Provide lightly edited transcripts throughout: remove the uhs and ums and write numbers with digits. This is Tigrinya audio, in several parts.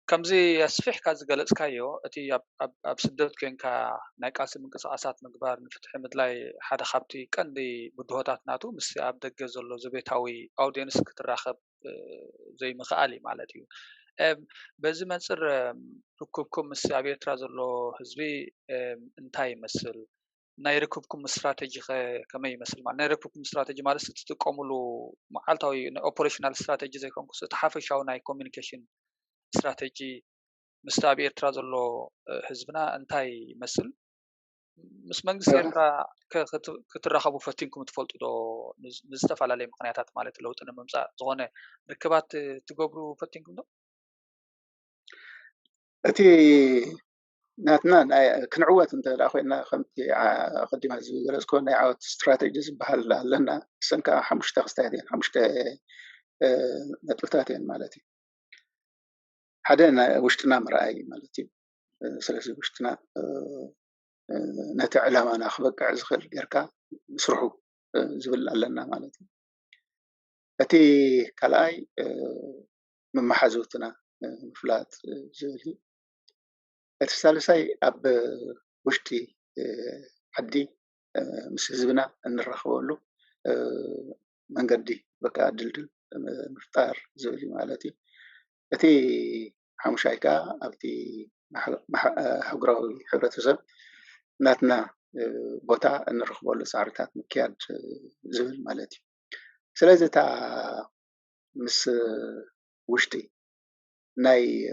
كمزي أسفح كاز جلس كايو أتي أب سدوت كين كا نايكاس من قصاصات مقبار نفتح مدلاي حدا خابتي كان دي بدوهات ناتو مس أب دجزلو زبيتاوي أودينس كتراخب زي مخالي مالتيو بزي منصر ركوبكم مس أبي ترازلو حزبي انتاي مسل ናይ ርክብኩም ስትራቴጂ ከመይ ይመስል ማለት ናይ ርክብኩም ስትራቴጂ ማለት ትጥቀሙሉ መዓልታዊ ኦፐሬሽናል ስትራቴጂ ዘይኮንኩስ እቲ ሓፈሻዊ ናይ ኮሚኒኬሽን ስትራቴጂ ምስ ኣብ ኤርትራ ዘሎ ህዝብና እንታይ ይመስል ምስ መንግስቲ ኤርትራ ክትራኸቡ ፈቲንኩም ትፈልጡ ዶ ንዝተፈላለዩ ምክንያታት ማለት ለውጢ ንምምፃእ ዝኾነ ርክባት ትገብሩ ፈቲንኩም ዶ እቲ ناتنا كنعوات انت اخوينا خمتي قديمه زي كون عاود استراتيجي بحال لنا سنكا حمشت خستاتين حمشت نطلتاتين مالتي حدنا وشتنا مرأي مالتي سلسل وشتنا نتع علامة أخبق عزخل يركا مسرحو زبل لنا مالتي أتي كلاي من محازوتنا مفلات زبلي الثالثي أب وشتي حدي مس حزبنا نرخبولو منقدي بقى دلدل مفتار زبلي مالتي أتي حمشايكا أبتي حقراوي حبرتسب ناتنا بوتا نرخبولو سعرتات مكياد زبل مالتي سلازي تا مس وشتي ناي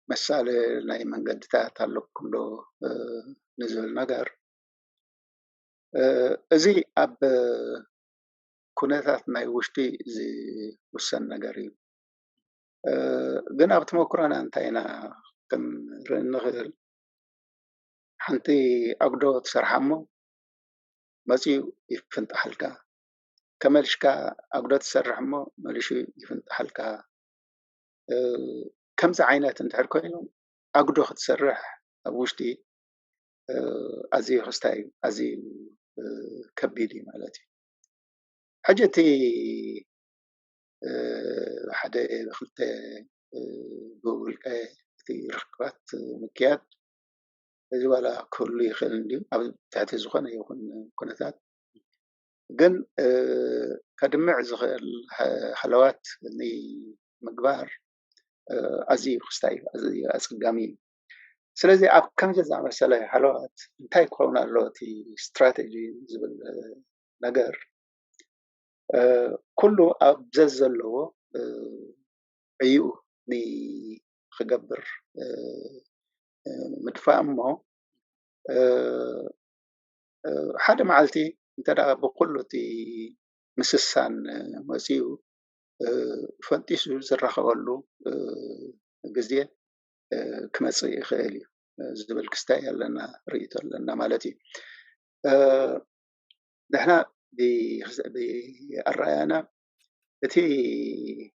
مسألة ناي منقدتات هلوكم لو نزل نقر ازي اب كونتات ناي وشتي زي وسن نقري قنا بتموكرانا انتاينا كم رنغل حنتي اقدو تسرحمو مزيو يفنت حلقا كمالشكا اقدو تسرحمو مالشو يفنت حلقا كم زعينات انت عركوينو اقدو تسرح وشتي ازي خستاي ازي كبيدي مالتي حاجتي حدا دخلت بقول في ركبات مكيات ولا كل يخل عندي أو تحت زخانة يكون كنتات جن كدمع زغل حلوات اللي مقبار أزي خستاي أزي أسقامين سلازي أب كم جزء مسألة حلوات انتاي كونا لوتي استراتيجي زبل نجار كله أبزز له أيو ني خجبر متفاهمه حدا معلتي انت دا بقوله تي مسسان مسيو فانتيسو زرخولو جزيه كمصي خيالي زبل كستاي لنا ريت لنا مالتي نحنا بالرأينا تي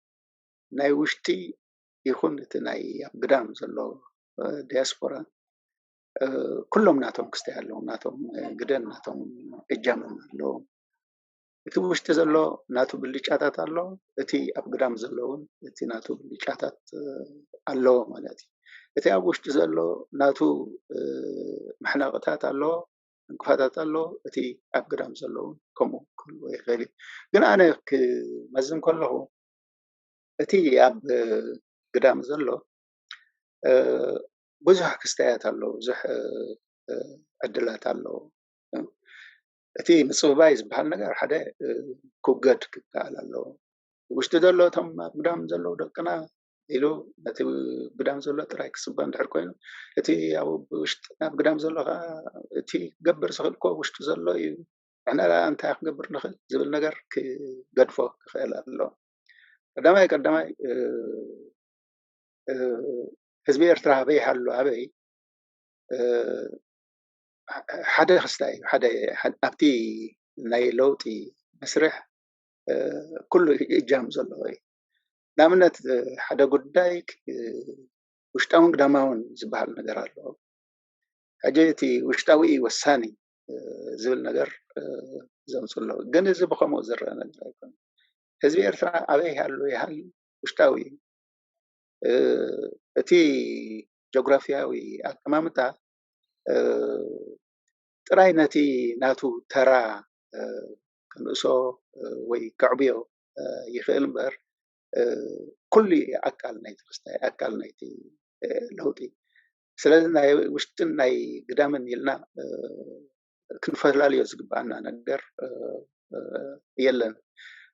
ناي وشتي يكون تناي قدام زلو دياسبورا كلهم ناتهم كستيالهم ناتهم قدن ناتهم إجامن لهم እቲ ውሽጢ ዘሎ ናቱ ብልጫታት ኣሎ እቲ ኣብ ግዳም ዘለውን እቲ ናቱ ብልጫታት ኣሎ ማለት እዩ እቲ ኣብ ውሽጢ ዘሎ ናቱ መሕናቕታት ኣሎ እንቅፋታት ኣሎ እቲ ኣብ ግዳም ዘለውን ከምኡ ክህልዎ ይኽእል ግን ኣነ ክመዝን ከለኹ እቲ ኣብ ግዳም ዘሎ ብዙሕ ክስተያት ኣሎ ብዙሕ ዕድላት ኣሎ እቲ ምጽባይ ዝበሃል ነገር ሓደ ኩገድ ክካል ኣሎ ውሽጢ ዘሎ እቶም ኣብ ግዳም ዘሎ ደቅና ኢሉ ነቲ ግዳም ዘሎ ጥራይ ክስባ እንድሕር ኮይኑ እቲ ኣብ ውሽጢ ኣብ ግዳም ዘሎ እቲ ክገብር ዝኽእል እኮ ውሽጢ ዘሎ እዩ ንሕና እንታይ ክገብር ንኽእል ዝብል ነገር ክገድፎ ክኽእል ኣሎ ቀዳማይ ህዝቢ ኤርትራ ኣበይ ሃሎ ኣበይ حدا خستاي حدا أبتي ناي لوتي مسرح كله إجام زلوي نامنت حدا قدايك وشتاون قدامون زبال نجار الله حاجتي وشتاوي وساني زبل نجار زم صلوا جن زبخة مؤزر نجار يكون هذي إرترا عليه هالو يهال ውሽጣዊ እቲ ጂኦግራፊያዊ ኣቀማምጣ ጥራይ ነቲ ናቱ ተራ ክንእሶ ወይ ከዕብዮ ይኽእል እምበር ኩሉ ኣካል ናይቲ ክስታይ ኣካል ናይቲ ለውጢ ስለዚ ናይ ውሽጥን ናይ ግዳምን ኢልና ክንፈላለዮ ዝግባአና ነገር የለን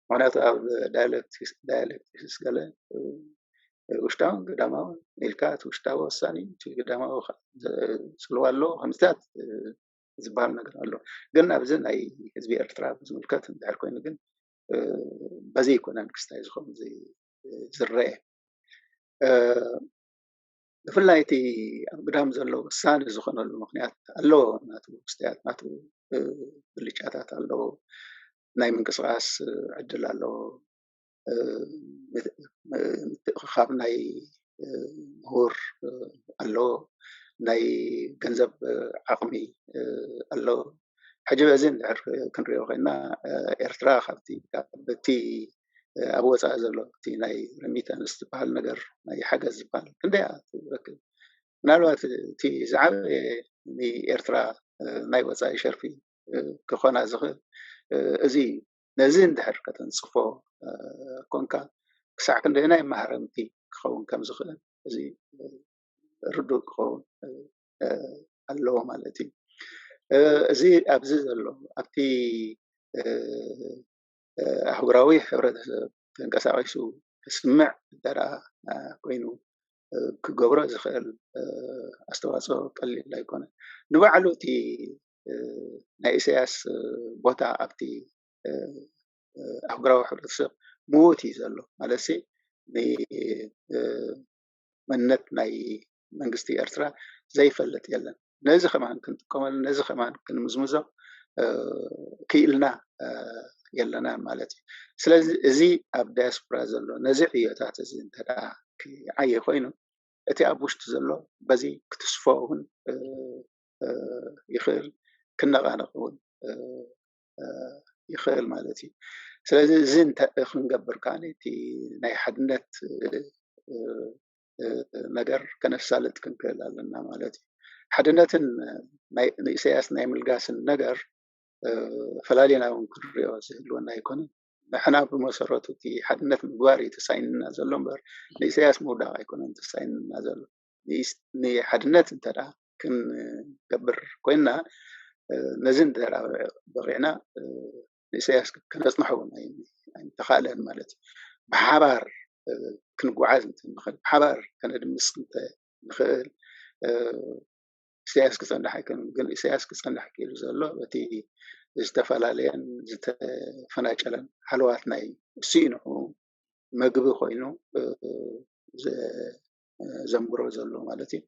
ምክንያቱ ኣብ ዳያሌክቲክስ ገለ ውሽጣውን ግዳማውን ኢልካ እቲ ውሽጣዊ ወሳኒ እቲ ግዳማዊ ዝፅልዋ ኣሎ ከምዚታት ዝበሃል ነገር ኣሎ ግን ኣብዚ ናይ ህዝቢ ኤርትራ ዝምልከት እንድሕር ኮይኑ ግን በዚ ይኮነን ክስታይ ዝኸውን ዝረአ ብፍላይ እቲ ኣብ ግዳም ዘሎ ወሳኒ ዝኾነሉ ምክንያት ኣለዎ ናቱ ክስታያት ናቱ ብልጫታት ኣለዎ ናይ ምንቅስቃስ ዕድል ኣለዎ ምትእኽኻብ ናይ ምሁር ኣለዎ ናይ ገንዘብ ዓቕሚ ኣለዎ ሕጂ በዚ እንድሕር ክንሪኦ ኮይና ኤርትራ ካብቲ በቲ ኣብ ወፃኢ ዘሎ እቲ ናይ ረሚታንስ ዝበሃል ነገር ናይ ሓገዝ ዝበሃል ክንደያ ትረክብ ምናልባት እቲ ዝዓበየ ንኤርትራ ናይ ወፃኢ ሸርፊ ክኾና ዝኽእል እዚ ነዚ እንድሕር ከተንፅፎ ኮንካ ክሳዕ ክንደየናይ ማህረምቲ ክኸውን ከም ዝኽእል እዚ ርዱእ ክኸውን ኣለዎ ማለት እዩ እዚ ኣብዚ ዘሎ ኣብቲ ኣህጉራዊ ሕብረተሰብ ተንቀሳቒሱ ክስምዕ እንተደኣ ኮይኑ ክገብሮ ዝኽእል ኣስተዋፅኦ ቀሊል ኣይኮነን ንባዕሉ እቲ ናይ ኢሳያስ ቦታ ኣብቲ ኣህጉራዊ ሕብረተሰብ ምዉት እዩ ዘሎ ማለት መንነት ናይ መንግስቲ ኤርትራ ዘይፈልጥ የለን ነዚ ከማን ክንጥቀመሉ ነዚ ከማን ክንምዝምዞ ክኢልና የለና ማለት እዩ ስለዚ እዚ ኣብ ዳያስፖራ ዘሎ ነዚ ዕዮታት እዚ እንተደኣ ክዓየ ኮይኑ እቲ ኣብ ውሽጢ ዘሎ በዚ ክትስፎ እውን ይኽእል ክነቃነቕ እውን ይኽእል ማለት እዩ ስለዚ እዚ ክንገብር ከዓ እቲ ናይ ሓድነት ነገር ከነሳልጥ ክንክእል ኣለና ማለት እዩ ሓድነትን ንኢሳያስ ናይ ምልጋስን ነገር ፈላሊና እውን ክንሪኦ ዝህልወና ኣይኮነን ንሕና ብመሰረቱ እቲ ሓድነት ምግባር እዩ ተሳይንና ዘሎ እምበር ንኢሳያስ ምውዳቕ ኣይኮነን ተሳይንና ዘሎ ንሓድነት እንተደኣ ክንገብር ኮይንና ነዚ እንተደኣ በቂዕና ንኢሳያስ ከነፅንሖ እውን ኣይተኻእለን ማለት እዩ ብሓባር ክንጓዓዝ እንተንኽእል ብሓባር ከነድምስ እንተንኽእል ኢሳያስ ክፀንሕ ኣይኮነን ግን ኢሳያስ ክፀንሕ ክኢሉ ዘሎ በቲ ዝተፈላለየን ዝተፈናጨለን ሓለዋት ናይ ስኢንሑ መግቢ ኮይኑ ዘንብሮ ዘሎ ማለት እዩ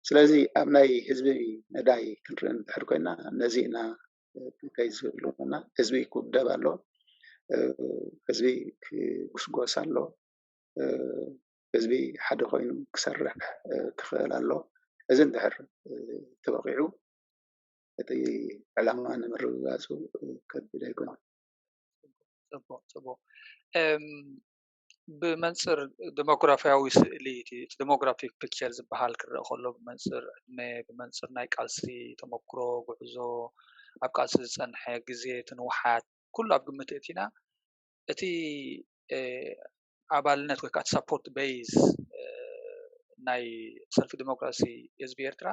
ስለዚ ኣብ ናይ ህዝቢ ነዳይ ክንርኢ እንድሕር ኮይና ነዚ ኢና ክንከይድ ዝህልወና ህዝቢ ክውደብ ኣሎ ህዝቢ ክጉስጎስ ኣሎ ህዝቢ ሓደ ኮይኑ ክሰርሕ ክኽእል ኣሎ እዚ እንድሕር ተበቂዑ እቲ ዕላማ ንምርግጋፁ ከቢድ ኣይኮነን ፅቡቅ ብመንፅር ዴሞግራፊያዊ ስእሊ እቲ ዴሞግራፊክ ፒክቸር ዝበሃል ክርአ ከሎ ብመንፅር ዕድመ ብመንፅር ናይ ቃልሲ ተመክሮ ጉዕዞ ኣብ ቃልሲ ዝፀንሐ ግዜ ትንውሓት ኩሉ ኣብ ግምት እቲና እቲ ኣባልነት ወይ ከዓ ሰፖርት ቤዝ ናይ ሰልፊ ዲሞክራሲ ህዝቢ ኤርትራ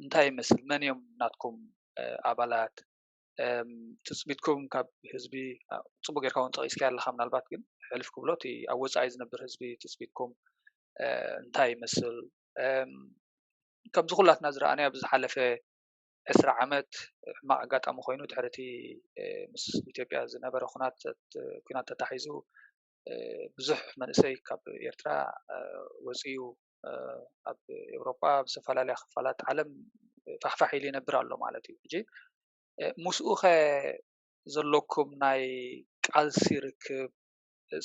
እንታይ ይመስል መን እዮም ናትኩም ኣባላት ትፅቢትኩም ካብ ህዝቢ ፅቡቅ ጌርካ እውን ጠቂስካ ኣለካ ምናልባት ግን ሕልፍ ክብሎ እቲ ኣብ ወፃኢ ዝነብር ህዝቢ ትፅቢትኩም እንታይ ይመስል ከምዚ ኩላትና ዝረኣናዮ ብዝሓለፈ 20 ዓመት ሕማቅ ኣጋጣሚ ኮይኑ ድሕሪ እቲ ምስ ኢትዮጵያ ዝነበረ ኩናት ተታሒዙ ብዙሕ መንእሰይ ካብ ኤርትራ ወፂኡ ኣብ ኤውሮጳ ብዝተፈላለዩ ክፋላት ዓለም ፋሕፋሕ ኢሉ ይነብር ኣሎ ማለት እዩ ሕጂ ምስኡ ኸ ዘለኩም ናይ ቃልሲ ርክብ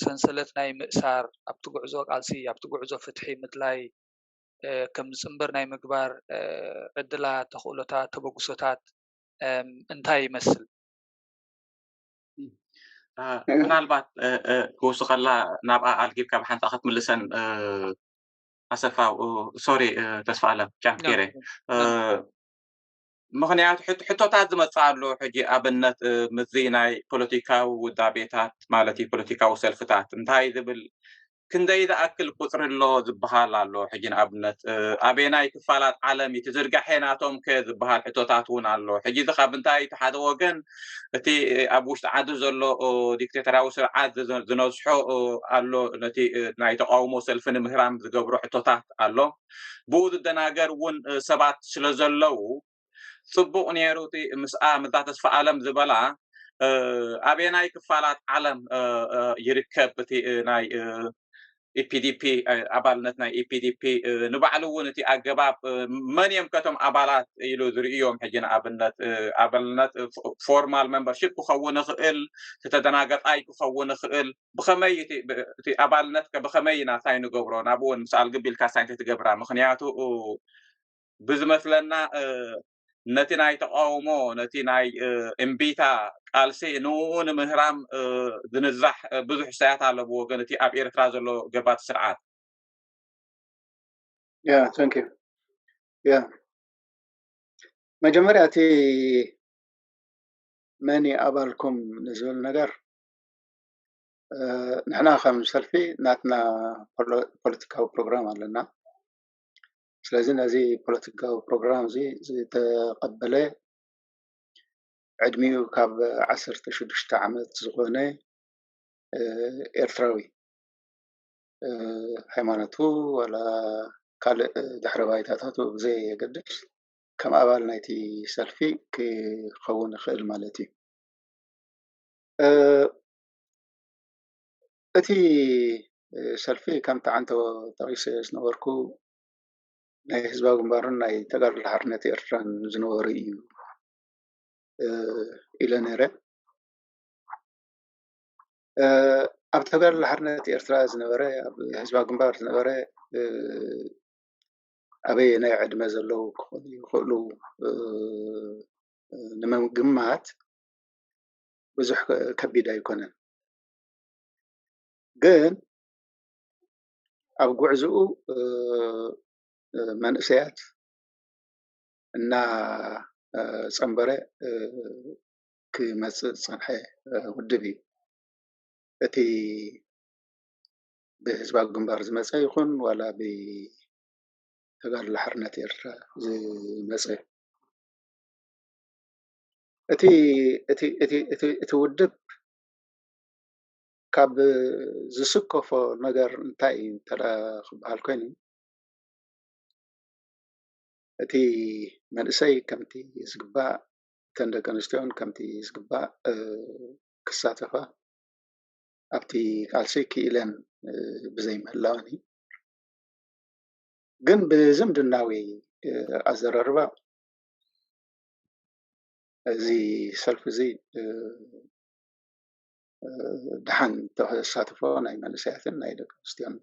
ሰንሰለት ናይ ምእሳር ኣብቲ ጉዕዞ ቃልሲ ኣብቲ ጉዕዞ ፍትሒ ምድላይ ከም ፅምበር ናይ ምግባር ዕድላት ተኽእሎታት ተበግሶታት እንታይ ይመስል ምናልባት ክውስኸላ ናብኣ ኣልጊብካ ብሓንቲ ክትምልሰን ኣሰፋ ሶሪ ተስፋ ኣለም ቻምኬሬ ምክንያቱ ሕቶታት ዝመጽእ ኣሎ ሕጂ ኣብነት ምዚ ናይ ፖለቲካዊ ውዳቤታት ማለት ፖለቲካዊ ሰልፍታት እንታይ ዝብል ክንደይ ዝኣክል ቁፅሪ ኣሎ ዝበሃል ኣሎ ሕጂ ንኣብነት ኣበናይ ክፋላት ዓለም እቲ ዝርጋሐናቶም ዝብሃል ሕቶታት እውን ኣሎ ሕጂ እዚ ካብ እንታይ እቲ ሓደ ወገን እቲ ኣብ ውሽጢ ዓዲ ዘሎ ዲክቴተራዊ ስርዓት ዝነስሖ ኣሎ ነቲ ናይ ተቃውሞ ሰልፊ ንምህራም ዝገብሮ ሕቶታት ኣሎ ብኡ ዝደናገር እውን ሰባት ስለ ዘለው ጽቡቕ ነይሩ እቲ ምስኣ ምዛ ተስፋ ዓለም ዝበላ ኣበናይ ክፋላት ዓለም ይርከብ እቲ ናይ ኢፒዲፒ ኣባልነት ናይ ኢፒዲፒ ንባዕሉ እውን እቲ ኣገባብ መን እዮም ከቶም ኣባላት ኢሉ ዝርእዮም ሕጂ ንኣብነት ኣባልነት ፎርማል ሜምበርሺፕ ክኸውን ይኽእል ተተደናገጣይ ክኸውን ይኽእል ብኸመይ እቲ ኣባልነት ብኸመይ ናታይ ንገብሮ ናብኡ እውን ምስ ኣልግቢልካ ሳይንቲስት ትገብራ ምክንያቱ ብዝመስለና ነቲ ናይ ተቃውሞ ነቲ ናይ እምቢታ ቃልሲ ንኡ ንምህራም ዝንዛሕ ብዙሕ ሰያት ኣሎ ብወገን እቲ ኣብ ኤርትራ ዘሎ ገባት ስርዓት ثانك يو መጀመሪያ እቲ መኒ ኣባልኩም ንዝብል ነገር ንሕና ከም ሰልፊ ናትና ፖለቲካዊ ፕሮግራም ኣለና ስለዚ ነዚ ፖለቲካዊ ፕሮግራም እዚ ዝተቀበለ ዕድሚኡ ካብ 16 ዓመት ዝኾነ ኤርትራዊ ሃይማኖቱ ወላ ካልእ ድሕረ ባይታታቱ ብዘየገድስ ከም ኣባል ናይቲ ሰልፊ ክኸውን ይኽእል ማለት እዩ እቲ ሰልፊ ከምቲ ዓንተ ጠቂሰ ዝነበርኩ ናይ ህዝባዊ ግንባርን ናይ ተጋድሎ ሓርነት ኤርትራን ዝነበሩ እዩ ኢለ ነይረ ኣብ ተጋድሎ ሓርነት ኤርትራ ዝነበረ ኣብ ህዝባዊ ግንባር ዝነበረ ኣበይ ናይ ዕድመ ዘለው ክኾኑ ይኽእሉ ንምግማት ብዙሕ ከቢድ ኣይኮነን ግን ኣብ ጉዕዝኡ መንእሰያት እና ፀንበረ ክመፅእ ዝፀንሐ ውድብ እዩ እቲ ብህዝባዊ ግንባር ዝመፀ ይኹን ዋላ ብተጋድሎ ሓርነት ኤርትራ ዝመፀ እቲ ውድብ ካብ ዝስከፎ ነገር እንታይ እንተላ ክበሃል ኮይኑ እቲ መንእሰይ ከምቲ ዝግባእ እተን ደቂ ኣንስትዮን ከምቲ ዝግባእ ክሳተፋ ኣብቲ ቃልሲ ክኢለን ብዘይምህላወን ግን ብዝምድናዊ ኣዘራርባ እዚ ሰልፊ እዚ ድሓን ተሳትፎ ናይ መንእሰያትን ናይ ደቂ ኣንስትዮን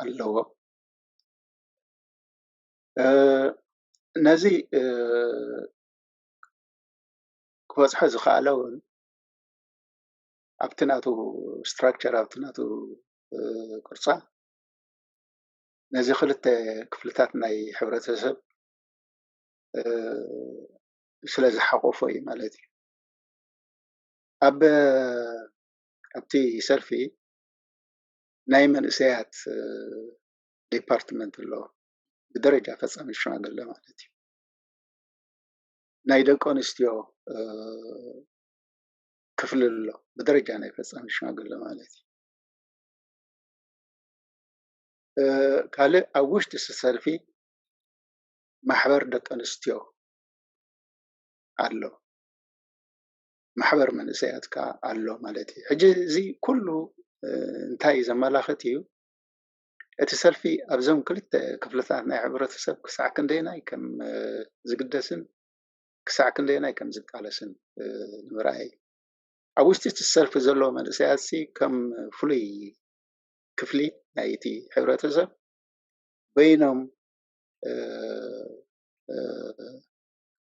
ኣለዎ ነዚ ክበፅሖ ዝኸኣለ እውን ኣብቲ ናቱ ስትራክቸር ኣብቲ ናቱ ቅርፃ ነዚ ክልተ ክፍልታት ናይ ሕብረተሰብ ስለ ዝሓቆፎ እዩ ማለት እዩ ኣብቲ ሰልፊ ናይ መንእሰያት ዲፓርትመንት ኣሎ ብደረጃ ፈፃሚ ሽማግለ ማለት እዩ ናይ ደቂ ኣንስትዮ ክፍሊ ኣሎ ብደረጃ ናይ ፈፃሚ ሽማግለ ማለት እዩ ካልእ ኣብ ውሽጢ ሰልፊ ማሕበር ደቂ ኣንስትዮ ኣሎ ማሕበር መንእሰያት ከዓ ኣሎ ማለት እዩ ሕጂ እዚ ኩሉ እንታይ ዘመላኽት እዩ እቲ ሰልፊ ኣብዞም ክልተ ክፍልታት ናይ ሕብረተሰብ ክሳዕ ክንደየናይ ከም ዝግደስን ክሳዕ ክንደየናይ ከም ዝቃለስን ንምርኣይ ኣብ ውሽጢ እቲ ሰልፊ ዘሎ መንእሰያት ከም ፍሉይ ክፍሊ ናይቲ ሕብረተሰብ በይኖም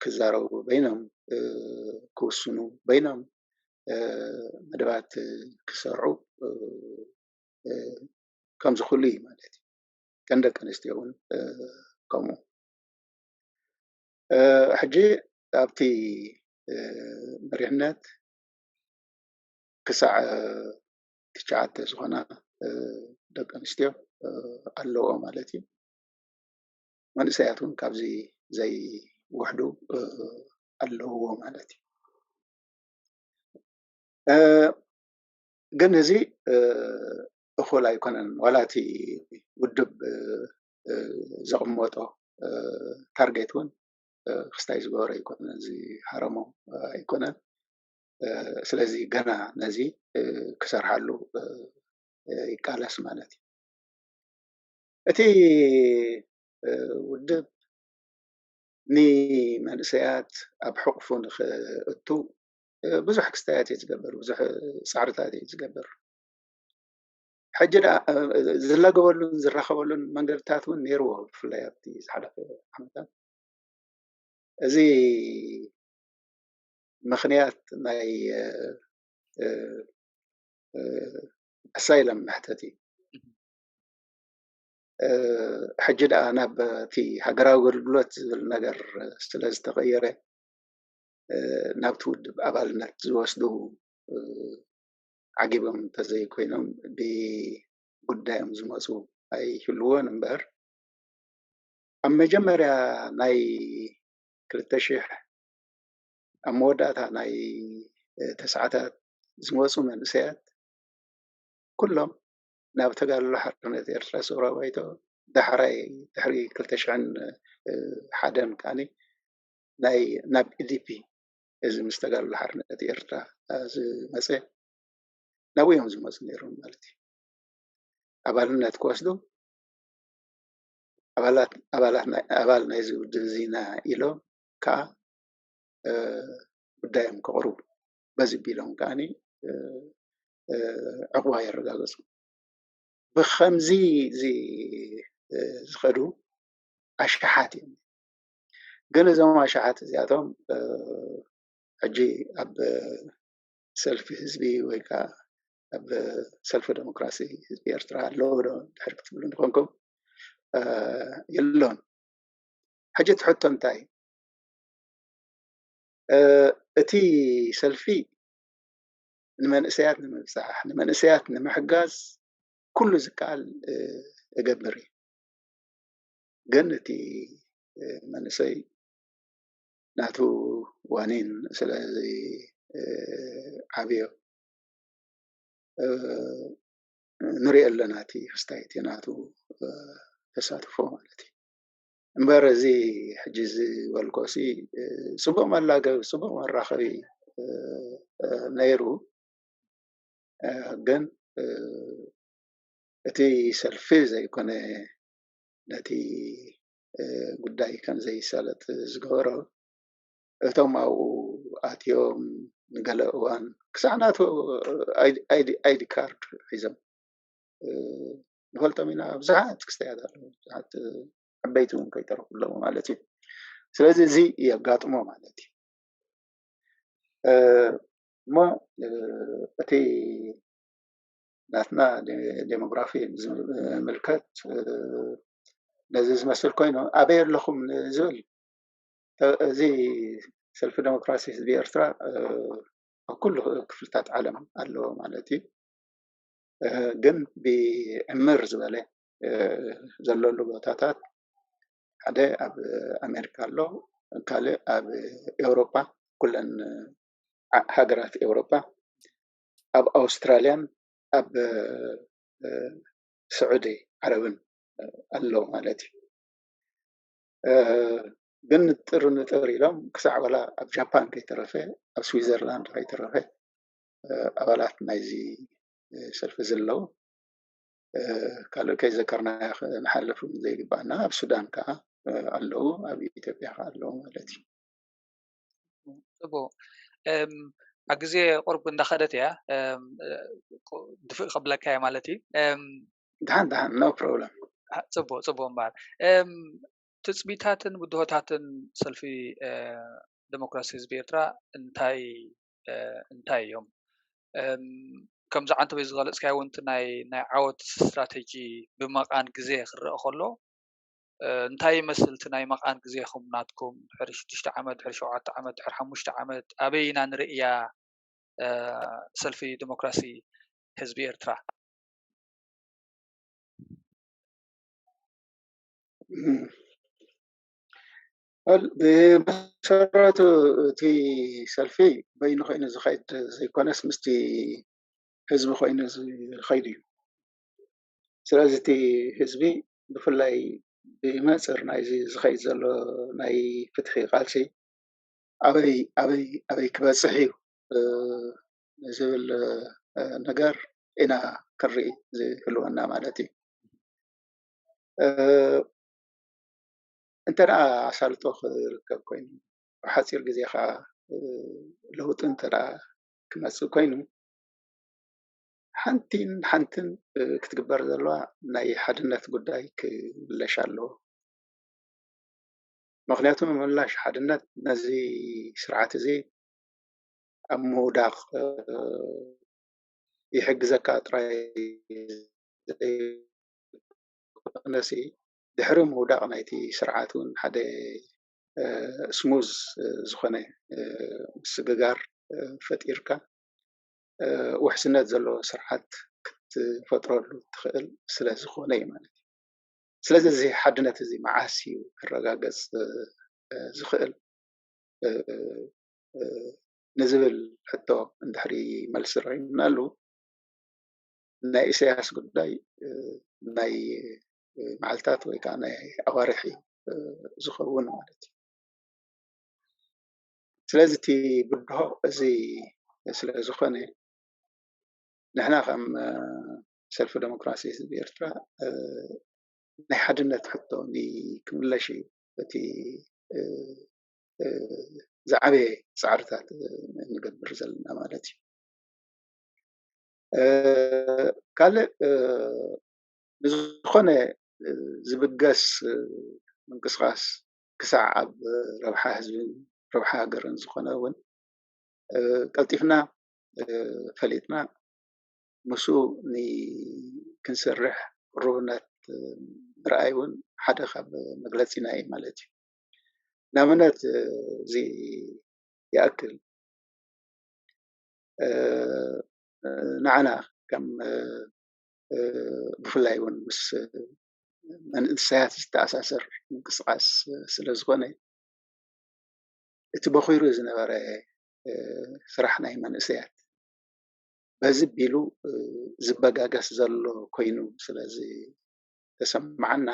ክዛረቡ በይኖም ክውስኑ በይኖም መደባት ክሰርዑ ከም ዝኽእሉ እዩ ማለት እዩ ከም ደቂ ኣንስትዮ እውን ከምኡ ሕጂ ኣብቲ መሪሕነት ክሳዕ 9 ዝኾና ደቂ ኣንስትዮ ኣለዎ ማለት እዩ መንእሰያት እውን ካብዚ ዘይውሕዱ ኣለዎ ማለት እዩ ግን እዚ እኹል ኣይኮነን ዋላ እቲ ውድብ ዘቕመጦ ታርጌት እውን ክስታይ ዝገበረ ኣይኮነን እዚ ሃረሞ ኣይኮነን ስለዚ ገና ነዚ ክሰርሓሉ ይቃለስ ማለት እዩ እቲ ውድብ ንመንእሰያት ኣብ ሕቑፉ ንኽእቱ ብዙሕ ክስታያት እዩ ዝገብር ብዙሕ ፃዕርታት እዩ ዝገብር ሕጂ ዝለገበሉን ዝራኸበሉን መንገድታት እውን ነይርዎ ብፍላይ ኣብቲ ዝሓለፈ ዓመታት እዚ ምክንያት ናይ ኣሳይለም መሕተቲ ሕጂ ደኣ ናብ እቲ ሃገራዊ ኣገልግሎት ዝብል ነገር ስለ ዝተቐየረ ናብቲ ውድብ ኣባልነት ዝወስዱ ዓጊቦም እንተዘይኮይኖም ብጉዳዮም ዝመፁ ኣይህልዎን እምበር ኣብ መጀመርያ ናይ 2000 ኣብ መወዳእታ ናይ ተስዓታት ዝመፁ መንእሰያት ኩሎም ናብ ተጋድሎ ሓርነት ኤርትራ ሰውራ ባይቶ ድሕሪ 2001 ከዓኒ ናብ ኢዲፒ እዚ ምስ ተጋድሎ ሓርነት ኤርትራ ዝመፀ ናብዮም ዝመፁ ነይሮም ማለት እዩ ኣባልነት ክወስዱ ኣባል ናይዚ ውድብ ዚና ኢሎም ከዓ ጉዳዮም ከቕርቡ በዚ ቢሎም ከዓኒ ዕቑባ የረጋገፁ ብከምዚ ዝኸዱ ኣሽሓት እዮም ግን እዞም ኣሽሓት እዚኣቶም ሕጂ ኣብ ሰልፊ ህዝቢ ወይ ከዓ ኣብ ሰልፊ ዲሞክራሲ ህዝቢ ኤርትራ ኣለዎ ዶ ድሕሪ ክትብሉ ንኮንኩም የሎን ሕጂ ትሕቶ እንታይ እቲ ሰልፊ ንመንእሰያት ንምብፃሕ ንመንእሰያት ንምሕጋዝ ኩሉ ዝከኣል እገብር እዩ ግን እቲ መንእሰይ ናቱ ዋኒን ስለዚ ዓብዮ ንሪኦ ኣለና እቲ ክስታይቲ ናቱ ተሳትፎ ማለት እዩ እምበር እዚ ሕጂ ዝበልኮሲ ፅቡቅ መላገቢ ፅቡቅ መራኸቢ ነይሩ ግን እቲ ሰልፊ ዘይኮነ ነቲ ጉዳይ ከም ዘይሳለጥ ዝገበሮ እቶም ኣብኡ ኣትዮም ንገለ እዋን ክሳዕ ናቱ ኣይዲ ካርድ ሒዞም ንፈልጦም ኢና ብዙሓት ክስተያት ኣለዉ ብዙሓት ዓበይቲ እውን ከይተረፉሎም ማለት እዩ ስለዚ እዚ የጋጥሞ ማለት እዩ እሞ እቲ ናትና ዴሞግራፊ ዝምልከት ነዚ ዝመስል ኮይኑ ኣበይ ኣለኹም ዝብል እዚ ሰልፊ ዲሞክራሲ ህዝቢ ኤርትራ ኣብ ኩሉ ክፍልታት ዓለም ኣለዎ ማለት እዩ ግን ብዕምር ዝበለ ዘለሉ ቦታታት ሓደ ኣብ ኣሜሪካ ኣሎ ካልእ ኣብ ኤውሮፓ ኩለን ሃገራት ኤውሮፓ ኣብ ኣውስትራልያን ኣብ ስዑዲ ዓረብን ኣሎ ማለት እዩ ግን ንጥር ኢሎም ክሳዕ ዋላ ኣብ ጃፓን ከይተረፈ ኣብ ስዊዘርላንድ ከይተረፈ ኣባላት ናይዚ ሰልፊ ዘለው ካልእ ከይዘከርና ንሓልፍ ዘይግባአና ኣብ ሱዳን ከዓ ኣለዉ ኣብ ኢትዮጵያ ከዓ ኣለዉ ማለት እዩ ፅቡቅ ኣብ ግዜ ቁርብ እንዳኸደት እያ ድፍእ ከብለካ እያ ማለት እዩ ድሓን ኖ ፕሮብለም ፅቡቅ እምበር ትፅቢታትን ውድሆታትን ሰልፊ ዲሞክራሲ ህዝቢ ኤርትራ እንታይ እዮም ከምዚ ዓንተ ዝገለጽካዮ እውን ናይ ዓወት ስትራቴጂ ብመቃን ግዜ ክረአ ከሎ እንታይ ይመስል እቲ ናይ መቃን ግዜኹም ናትኩም ድሕሪ 6 ዓመት ድሕሪ 7 ዓመት ድሕሪ 5 ዓመት ኣበይና ንርእያ ሰልፊ ዲሞክራሲ ህዝቢ ኤርትራ بمسارات تي سلفي بين خينا زخيد زي كونس مستي حزب خينا خيدي سلازتي حزبي بفلاي بمصر نايزي زخيد زلو ناي فتحي قالسي أبي كباسحي زبل نجار إنا كري زي حلونا مالتي انت را عسالتو ركب كوين وحاسير جزيخا لهوت انت را كمسو كوينو حنتن كتقبر دلوا ناي حدنات قداي كلاش اللو مغنياتو ملاش حدنات نزي سرعات زي أمو داق يحق زكاة راي نسي دحرم وداق نايتي سرعاتون حدا سموز زخنه سجار فتيركا وحسنات زلو سرعات كتفطرلو تخيل سلا زخنه مالتي سلا زي حدنات زي معاسي الرقاقص زخيل نزبل حتى اندحري ملسرعين نالو ناي سياس قداي ناي معلتات ወይ ከዓ ናይ ኣዋርሒ ዝኸውን ማለት እዩ ስለዚ እቲ ብድሆ እዚ ስለ ዝኾነ ንሕና ከም ሰልፊ ዲሞክራሲ ህዝቢ ኤርትራ ናይ ሓድነት ሕቶ ክምለሽ እዩ እቲ ዝዓበየ ፃዕርታት ንገብር ዘለና ማለት እዩ ካልእ ብዝኾነ ዝብገስ ምንቅስቃስ ክሳዕ ኣብ ረብሓ ህዝብን ረብሓ ሃገርን ዝኾነ እውን ቀልጢፍና ፈሊጥና ምስኡ ክንሰርሕ ቁርብነት ምርኣይ እውን ሓደ ካብ መግለፂና እዩ ማለት እዩ ንኣብነት እዚ ይኣክል ንዓና ከም ብፍላይ እውን ምስ መንእሰያት ዝተኣሳሰር ምንቅስቃስ ስለ ዝኾነ እቲ በኺሩ ዝነበረ ስራሕ ናይ መንእሰያት በዚ ቢሉ ዝበጋገስ ዘሎ ኮይኑ ስለዚ ተሰማዓና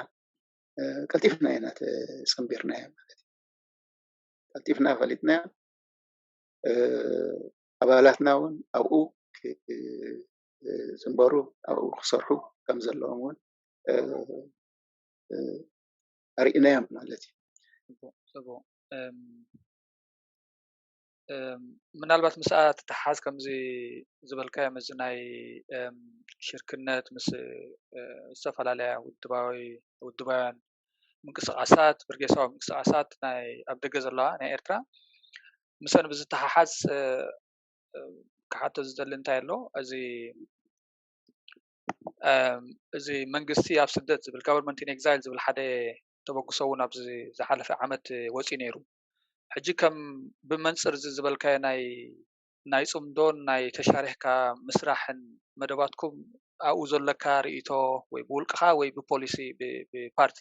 ቀልጢፍና ኢና ተፀንቢርናዮ ማለት እዩ ቀልጢፍና ፈሊጥና ኣባላትና እውን ኣብኡ ዝንበሩ ኣብኡ ክሰርሑ ከም ዘለዎም እውን ኣርኢናዮም ማለት እዩ ምናልባት ምስኣ ትተሓዝ ከምዚ ዝበልካዮ ምዝ ናይ ሽርክነት ምስ ዝተፈላለያ ውድባውያን ምንቅስቃሳት ብርጌሳዊ ምንቅስቃሳት ናይ ኣብ ደገ ዘለዋ ናይ ኤርትራ ምስአን ብዝተሓሓዝ ክሓቶ ዝደሊ እንታይ ኣሎ እዚ መንግስቲ ኣብ ስደት ዝብል ጋቨርንመንት ኢን ኤግዛይል ዝብል ሓደ ተበግሶ እውን ኣብዚ ዝሓለፈ ዓመት ወፂኡ ነይሩ ሕጂ ከም ብመንፅር ዝበልካዮ ናይ ፅምዶን ናይ ተሻሪሕካ ምስራሕን መደባትኩም ኣብኡ ዘለካ ርእይቶ ወይ ብውልቅኻ ወይ ብፖሊሲ ብፓርቲ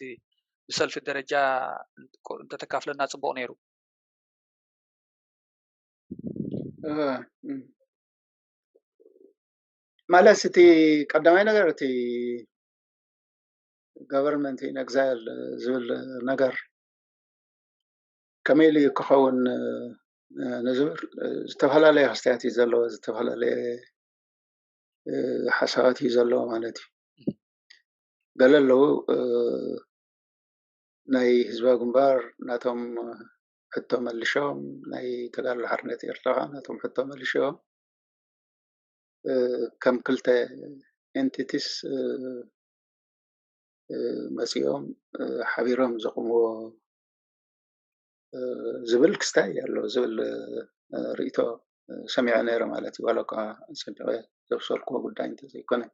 ብሰልፊ ደረጃ እንተተካፍለና ፅቡቅ ነይሩ ማለት እቲ ቀዳማይ ነገር እቲ ጋቨርንመንት ኢን ኤግዛይል ዝብል ነገር ከመይ ኢሉ ክኸውን ንዝብል ዝተፈላለየ ኣስተያየት እዩ ዘለዎ ዝተፈላለየ ሓሳባት እዩ ዘለዎ ማለት እዩ ገለ ኣለዉ ናይ ህዝባዊ ግንባር ናቶም ሕቶ መሊሾም ናይ ተጋድሎ ሓርነት ኤርትራ ናቶም ሕቶ መሊሾም ከም ክልተ ኤንቲቲስ መፂኦም ሓቢሮም ዘቕምዎ ዝብል ክስታይ ኣሎ ዝብል ርእይቶ سمع نير مالتي ولا كا صدق توصلكم قدام انت زي كنا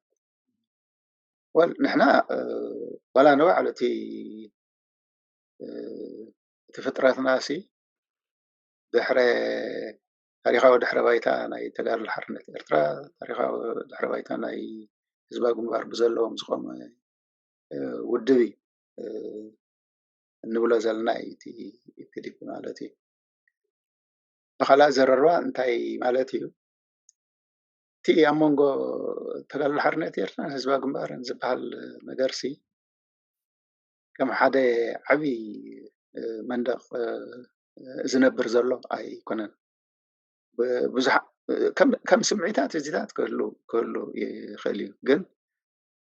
ونحنا ولا نوع على تفترات ناسي دحر تاريخا ودحر بايتا ناي تغار الحرنة إرترا تاريخا ودحر بايتا ناي حزبا قنبار بزلهم زخوم ودبي نبلا زلنا ايتي ابتدي مالتي بخلا زرروا انتاي مالتي تي امونغو تغار الحرنة إرترا حزبا قنبار نزبال نغرسي كم حدا عبي مندق زنبر زلو اي كونن بزح كم سمعيتات زيدات كله يخليه جن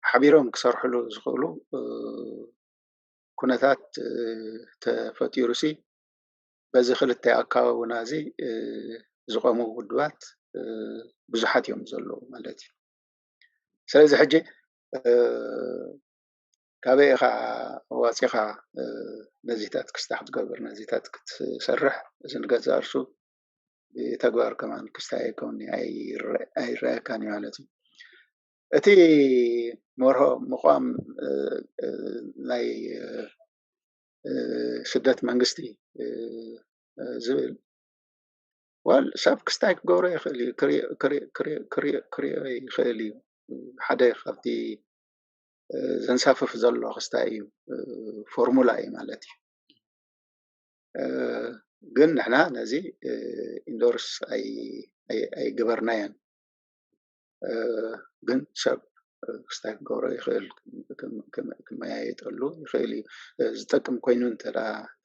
حبيرهم كسرحوا له زخلوا كنتات تفتيروسي بزخل التأكا ونازي زقامو ودوات بزحات يوم زلوا مالتي سلازي حجي كابيخا واسيخا نزيتات كستحت قبر نزيتات كتسرح زين قزارسو تقوار كمان كستاي كوني اي راكاني مالتي اتي مره مقام لاي سدات منغستي زبل والساب كستاي قوري يخلي كري يخلي حدا يخفتي زنسافف زلو خستاي فورمولا اي مالتي قلنا نحنا نزي اندورس اي جبرنايان قلنا ساب كستاك قوري يخيل كما يتقلو يخيل زتقم كوينو انت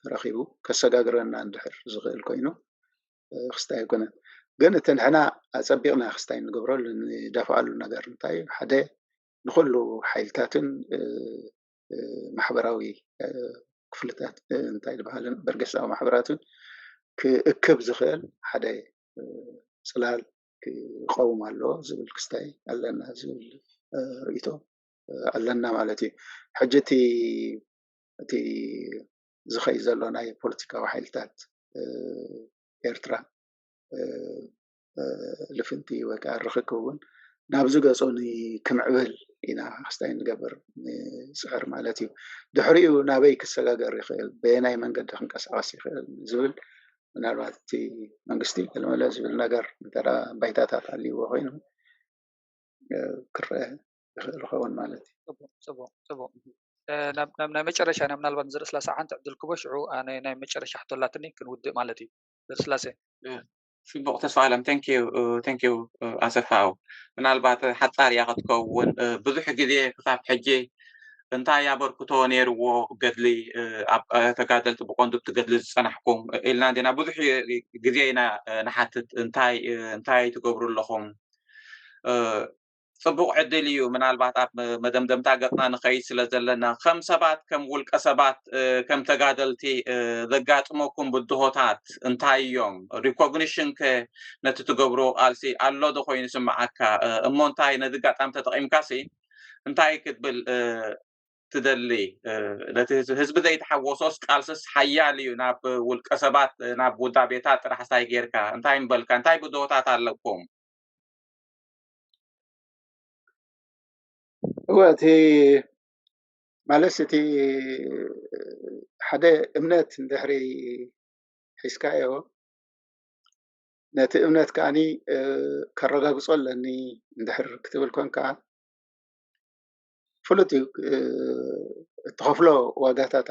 رخيبو كسقاقرنا اندحر زغيل كوينو خستاي كنا قلنا تنحنا أصبقنا خستاي نقبرو لأن دافع له نقر نتاي حدا نخلو حيلتاتن محبراوي كفلتات انتاي بحالن برقس او محبراتن كأكب زخيل حدا صلال كقوم الله زبل كستاي ألنا زبل ريتو ألنا مالتي حجتي زخي زلونا اي بوليتيكا وحيلتات إرترا لفنتي وكا رخكون نابزو قصوني كمعبل إنا خستاي نقبر سعر مالتي دحريو نابي كسقاقر يخيل بيناي من قد خنقص يخيل زبل منالبات تي منغستي كلمة لا زبل نقر ترى بيتاتات اللي هو وين كره يخيل مالتي صبو نام مጨረሻ انا ምናልባት ዝርስላሳ ሓንቲ ዕድልክቦ ሽዑ ኣነ ናይ መጨረሻ ሕቶላትኒ ክንውድእ ማለት እዩ ዝርስላሴ في بوقت سؤالم ثانك يو أسفاو من البعض حتى يا كتكون بزح جدي كتاب حجي انت يا بركتو نيرو قدلي تقاتلت بقندت قدلي صنحكم إلنا عندنا بزح جدينا نحتت انتاي تقبروا لهم صبوق عدليو من البعض مدمدم تاقتنا نخيس لزلنا 5 سبات كم ولك سبات كم تقادلتي ذقاتموكم بالدهوتات انتاي يوم ريكوغنيشن ك نتتقبرو قالسي اللو دخوين سمعك امونتاي ندقات ام تتقيم كاسي انتاي كتبل تدلي هزب ذي تحوصوس قالسس حياليو ناب ولك سبات ناب ودا بيتات رح ساي غيركا انتاي مبلكا انتاي بدهوتات علىكم وقتي مالستي حدا امنات دحري حسكايو نت امنات كاني كرغاغصول لاني ندحر كتبل كونكا فلوتي تخفلو واغاتات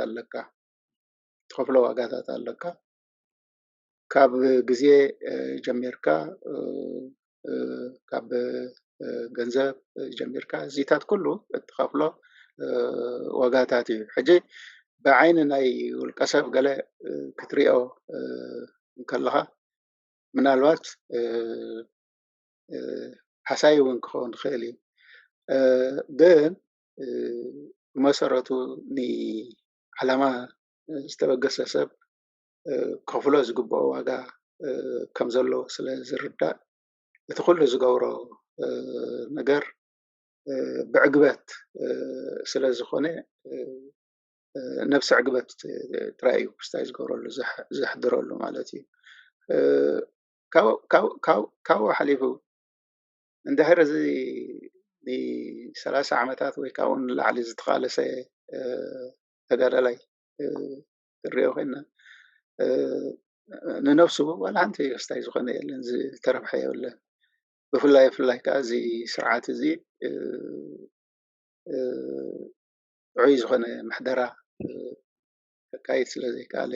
علىكا كاب غزي جميركا كاب ገንዘብ ጀሚርካ ዚታት ኩሉ እትኸፍሎ ዋጋታት እዩ ሕጂ ብዓይኒ ናይ ውልቀ ሰብ ገለ ክትሪኦ እንከለኻ ምናልባት ሓሳይ እውን ክኸውን ይኽእል እዩ ግን ብመሰረቱ ንዓላማ ዝተበገሰ ሰብ ከፍሎ ዝግብኦ ዋጋ ከም ዘሎ ስለ ዝርዳእ እቲ ኩሉ ዝገብሮ ነገር بعقبات سلازخونه نفس عقبات ترايو بستايز قورلو زحدرولو مالتي كاو حليفو اندهر زي 3 عامات ወይ ካውን ላዕሊ ዝተቃለሰ ተጋዳላይ ትሪኦ ኮይና ንነፍሱ ዋላ ሓንቲ ክስታይ ዝኾነ የለን ዝተረብሐ የብለን ብፍላይ ከዓ እዚ ስርዓት እዚ ዕይ ዝኾነ ምሕደራ ተካይድ ስለ ዘይከኣለ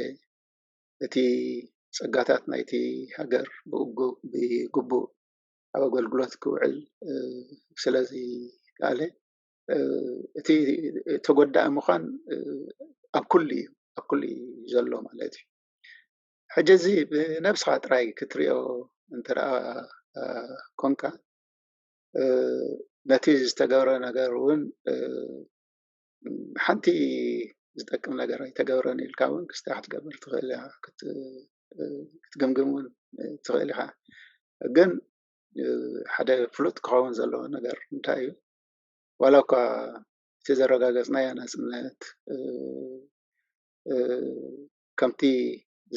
እቲ ፀጋታት ናይቲ ሃገር ብግቡእ ኣብ ኣገልግሎት ክውዕል ስለዚ ከኣለ እቲ ተጎዳኢ ምዃን ኣብ ኩሉ ዘሎ ማለት እዩ ሕጂ እዚ ብነብስኻ ጥራይ ክትሪኦ እንተደኣ ኮንካ ነቲ ዝተገብረ ነገር እውን ሓንቲ ዝጠቅም ነገር ኣይተገብረን ኢልካ እውን ክስታይ ክትገብር ትኽእል ኢኻ ክትግምግም እውን ትኽእል ኢኻ ግን ሓደ ፍሉጥ ክኸውን ዘለዎ ነገር እንታይ እዩ ዋላ እኳ እቲ ዘረጋገፅናዮ ናፅነት ከምቲ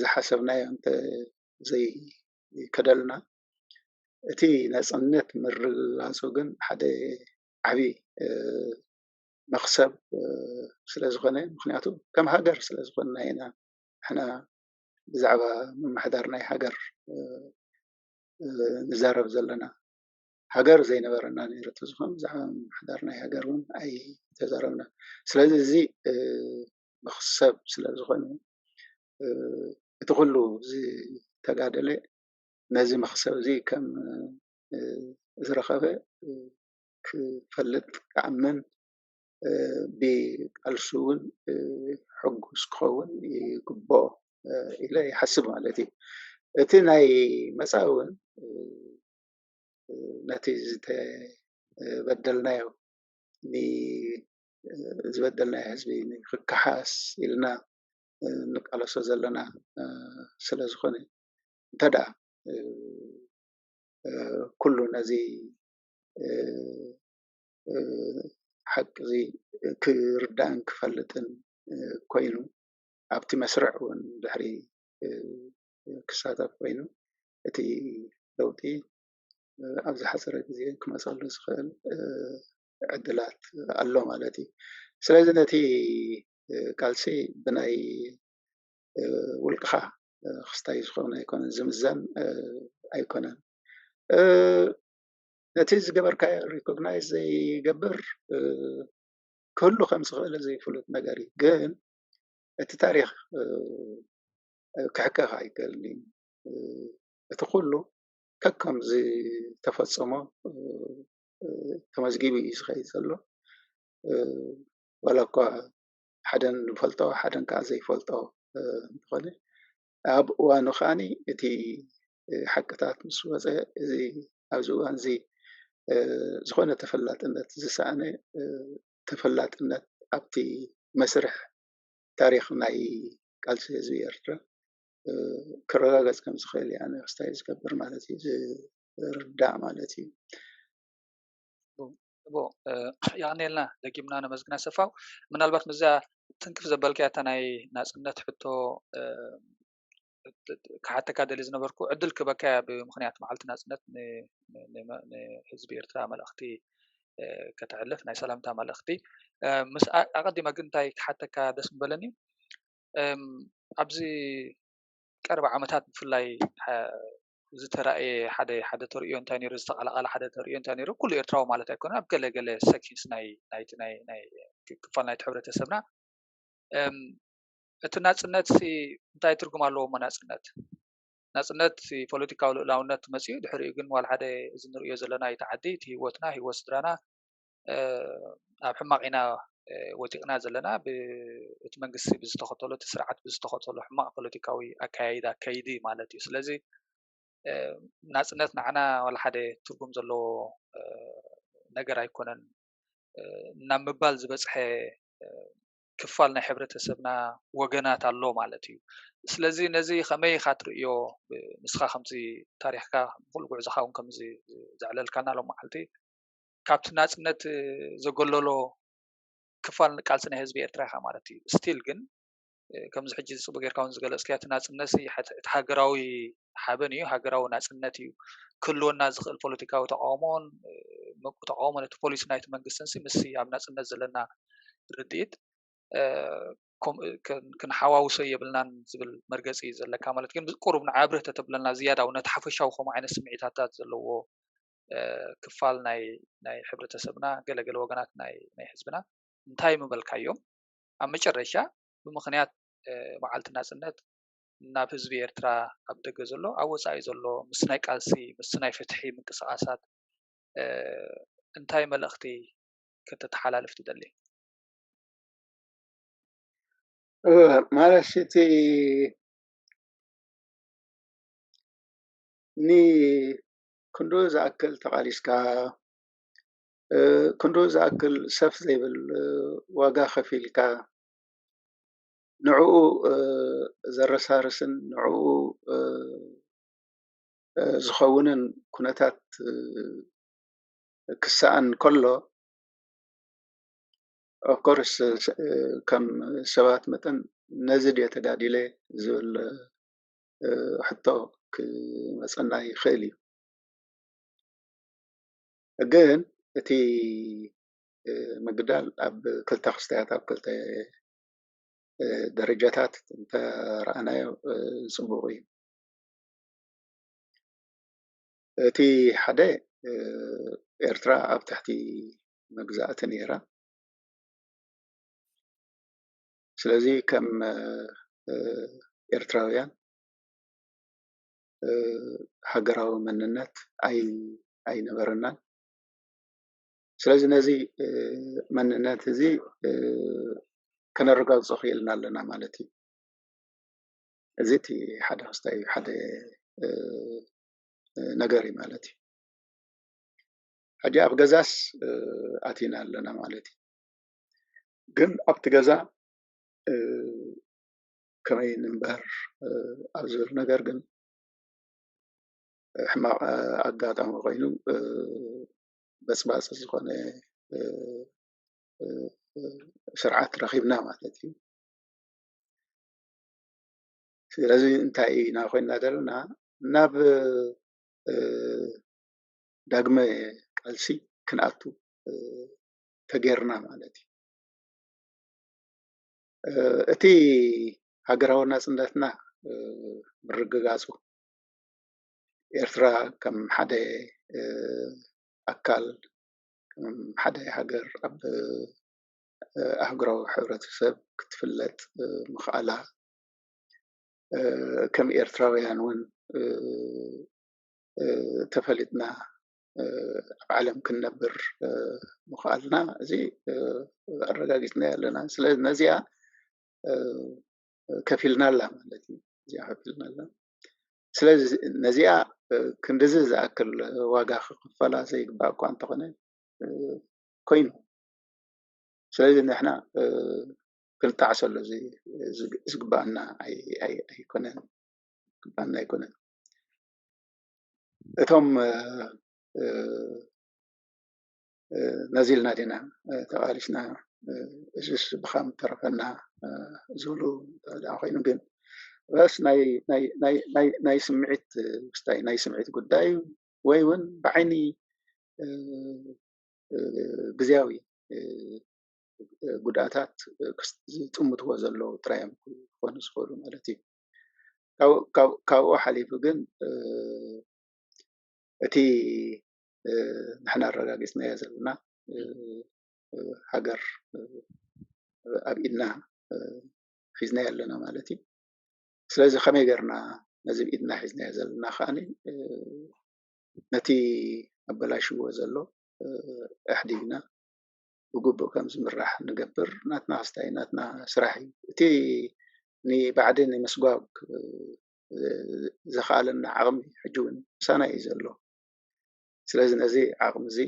ዝሓሰብናዮ ዘይከደልና እቲ ናፅነት ምርጋፁ ግን ሓደ ዓብዪ መክሰብ ስለ ዝኾነ ምክንያቱ ከም ሃገር ስለ ዝኾንና ኢና ንሕና ብዛዕባ ምምሕዳር ናይ ሃገር ንዛረብ ዘለና ሃገር ዘይነበረና ነይሩ ዝኾን ብዛዕባ ምምሕዳር ናይ ሃገር እውን ኣይተዛረብና ስለዚ እዚ መክሰብ ስለ ዝኾነ እቲ ኩሉ ዝተጋደለ ነዚ መክሰብ እዚ ከም ዝረኸበ ክፈልጥ ክኣምን ብቃልሱ እውን ሕጉስ ክኸውን ይግብኦ ኢለ ይሓስብ ማለት እዩ እቲ ናይ መፃኢ እውን ነቲ ዝተበደልናዮ ዝበደልናዮ ህዝቢ ክከሓስ ኢልና ንቃለሶ ዘለና ስለ ዝኾነ እንተደኣ ኩሉ ነዚ ሓቂ እዚ ክርዳእን ክፈልጥን ኮይኑ ኣብቲ መስርዕ እውን ድሕሪ ክሳተፍ ኮይኑ እቲ ለውጢ ኣብ ዝሓፀረ ግዜ ክመፀሉ ዝኽእል ዕድላት ኣሎ ማለት እዩ ስለዚ ነቲ ቃልሲ ብናይ ውልቅኻ ክስታይ ዝኸውን ኣይኮነን ዝምዘን ኣይኮነን ነቲ ዝገበርካዮ ሪኮግናይዝ ዘይገብር ክህሉ ከም ዝኽእል ዘይፍሉጥ ነገር እዩ ግን እቲ ታሪክ ክሕከኽ ኣይከኣልን እዩ እቲ ኩሉ ከከም ዝተፈፀሞ ተመዝጊቡ እዩ ዝኸይድ ዘሎ ዋላ እኳ ሓደን ንፈልጦ ሓደን ከዓ ዘይፈልጦ እንትኾነ ኣብ እዋኑ ከዓኒ እቲ ሓቅታት ምስ ወፀ እዚ ኣብዚ እዋን እዚ ዝኾነ ተፈላጥነት ዝሰኣነ ተፈላጥነት ኣብቲ መስርሕ ታሪክ ናይ ቃልሲ ህዝቢ ኤርትራ ክረጋገፅ ከም ዝኽእል እያ ኣነ ክስታይ ዝገብር ማለት እዩ ዝርዳእ ማለት እዩ ያኔልና ደጊምና ነመዝግና ሰፋው ምናልባት ምዛ ትንክፍ ዘበልክያ እታ ናይ ናፅነት ሕቶ ካሓተካ ደሊ ዝነበርኩ ዕድል ክበካያ ብምክንያት መዓልቲ ናፅነት ንህዝቢ ኤርትራ መልእክቲ ከተሕልፍ ናይ ሰላምታ መልእክቲ ምስ ኣቀዲመ ግን እንታይ ክሓተካ ደስ ምበለኒ ኣብዚ ቀረባ ዓመታት ብፍላይ ዝተረኣየ ሓደ ተርእዮ እንታይ ነይሩ ዝተቃላቀለ ሓደ ተርእዮ እንታይ ነይሩ ኩሉ ኤርትራዊ ማለት ኣይኮነ ኣብ ገለገለ ሰኪንስ ናይ ክፋል ናይቲ ሕብረተሰብና እቲ ናፅነት እንታይ ትርጉም ኣለዎ ናፅነት ፖለቲካዊ ልእላውነት መፅኡ ድሕሪኡ ግን ዋላ ሓደ እዚ ንሪኦ ዘለና እቲ ዓዲ እቲ ሂወትና ሂወት ስድራና ኣብ ሕማቅ ኢና ወፂቕና ዘለና እቲ መንግስቲ ብዝተኸተሎ እቲ ስርዓት ብዝተኸተሎ ሕማቅ ፖለቲካዊ ኣካያይዳ ከይዲ ማለት እዩ ስለዚ ናፅነት ንዓና ዋላ ሓደ ትርጉም ዘለዎ ነገር ኣይኮነን ናብ ምባል ዝበፅሐ ክፋል ናይ ሕብረተሰብና ወገናት ኣሎ ማለት እዩ ስለዚ ነዚ ከመይ ኢኻ ትርእዮ ንስኻ ከምዚ ታሪክካ ኩሉ ጉዕዞኻ እውን ከምዚ ዘዕለልካና ሎ መዓልቲ ካብቲ ናፅነት ዘገለሎ ክፋል ቃልሲ ናይ ህዝቢ ኤርትራ ኢኻ ማለት እዩ ስቲል ግን ከምዚ ሕጂ ዝፅቡቅ ጌርካ እውን ዝገለፅክያ እቲ ናፅነት እቲ ሃገራዊ ሓበን እዩ ሃገራዊ ናፅነት እዩ ክህልወና ዝኽእል ፖለቲካዊ ተቃውሞን ተቃውሞን እቲ ፖሊስ ናይቲ መንግስትን ምስ ኣብ ናፅነት ዘለና ርድኢት ክንሓዋውሶ የብልናን ዝብል መርገፂ እዩ ዘለካ ማለት ግን ቁሩብ ንዓብርህ ተተብለና ዝያዳ ነቲ ሓፈሻዊ ከምኡ ዓይነት ስምዒታታት ዘለዎ ክፋል ናይ ሕብረተሰብና ገለገለ ወገናት ናይ ህዝብና እንታይ ምበልካዮም ኣብ መጨረሻ ብምክንያት መዓልቲ ናፅነት ናብ ህዝቢ ኤርትራ ኣብ ደገ ዘሎ ኣብ ወፃኢ ዘሎ ምስ ናይ ቃልሲ ምስ ናይ ፍትሒ ምንቅስቃሳት እንታይ መልእክቲ ከተተሓላልፍ ትደሊ ማለት እቲ ኒ ክንዶ ዝኣክል ተቃሊስካ ክንዶ ዝኣክል ሰፍ ዘይብል ዋጋ ከፊልካ ንዕኡ ዘረሳርስን ንዕኡ ዝኸውንን ኩነታት ክሳኣን ከሎ of course ከም ሰባት መጠን ነዚ ድየ ተጋዲለ ዝብል ሕቶ ክመፀና ይኽእል እዩ ግን እቲ ምግዳል ኣብ ክልተ ክስታያት ኣብ ክልተ ደረጃታት እንተረኣናዮ ፅቡቅ እዩ እቲ ሓደ ኤርትራ ኣብ ትሕቲ መግዛእቲ ነይራ ስለዚ ከም ኤርትራውያን ሃገራዊ መንነት ኣይነበረናን ስለዚ ነዚ መንነት እዚ ከነረጋግፆ ክኢልና ኣለና ማለት እዩ እዚ እቲ ሓደ ክስታይ ሓደ ነገር እዩ ማለት እዩ ሕጂ ኣብ ገዛስ ኣቲና ኣለና ማለት እዩ ግን ኣብቲ ገዛ ከመይ ንንበር ኣብ ዝብል ነገር ግን ሕማቅ ኣጋጣሚ ኮይኑ በፅባፅ ዝኾነ ስርዓት ረኺብና ማለት እዩ ስለዚ እንታይ ኢና ኮይና ዘለና ናብ ዳግመ ቃልሲ ክንኣቱ ተጌርና ማለት እዩ እቲ ሃገራዊ ናፅነትና ምርግጋፁ ኤርትራ ከም ሓደ ኣካል ከም ሓደ ሃገር ኣብ ኣህጉራዊ ሕብረተሰብ ክትፍለጥ ምኽኣላ ከም ኤርትራውያን እውን ተፈሊጥና ኣብ ዓለም ክንነብር ምኽኣልና እዚ ኣረጋጊፅና ኣለና ስለዚ ነዚኣ ከፊልና ኣላ ማለት እዩ እዚኣ ከፊልና ኣላ ስለዚ ነዚኣ ክንድዚ ዝኣክል ዋጋ ክኽፈላ ዘይግባእ እኳ እንተኾነ ኮይኑ ስለዚ ንሕና ክንጣዕሰሉ ዝግባአና ኣይኮነን ግባአና ኣይኮነን እቶም ነዚልና ዲና ተቃሊስና እዚስ ብኻም ተረፈና ዝብሉ ኮይኑ ግን በስ ናይ ስምዒት ውስጣይ ናይ ስምዒት ጉዳይ ወይ እውን ብዓይኒ ግዝያዊ ጉድኣታት ዝጥምትዎ ዘለዉ ጥራዮም ክኾኑ ዝኽእሉ ማለት እዩ ካብኡ ሓሊፉ ግን እቲ ንሕና ኣረጋጊፅናዮ ዘለና ሃገር ኣብ ኢድና ሒዝናዮ ኣለና ማለት እዩ ስለዚ ከመይ ጌርና ነዚ ብኢድና ሒዝናዮ ዘለና ከዓኒ ነቲ ኣበላሽዎ ዘሎ ኣሕዲግና ብግቡእ ከም ዝምራሕ ንገብር ናትና ክስታይ ናትና ስራሕ እዩ እቲ ንባዕድን ንምስጓግ ዘኽኣለና ዓቕሚ ሕጂ እውን ምሳና እዩ ዘሎ ስለዚ ነዚ ዓቕሚ እዚ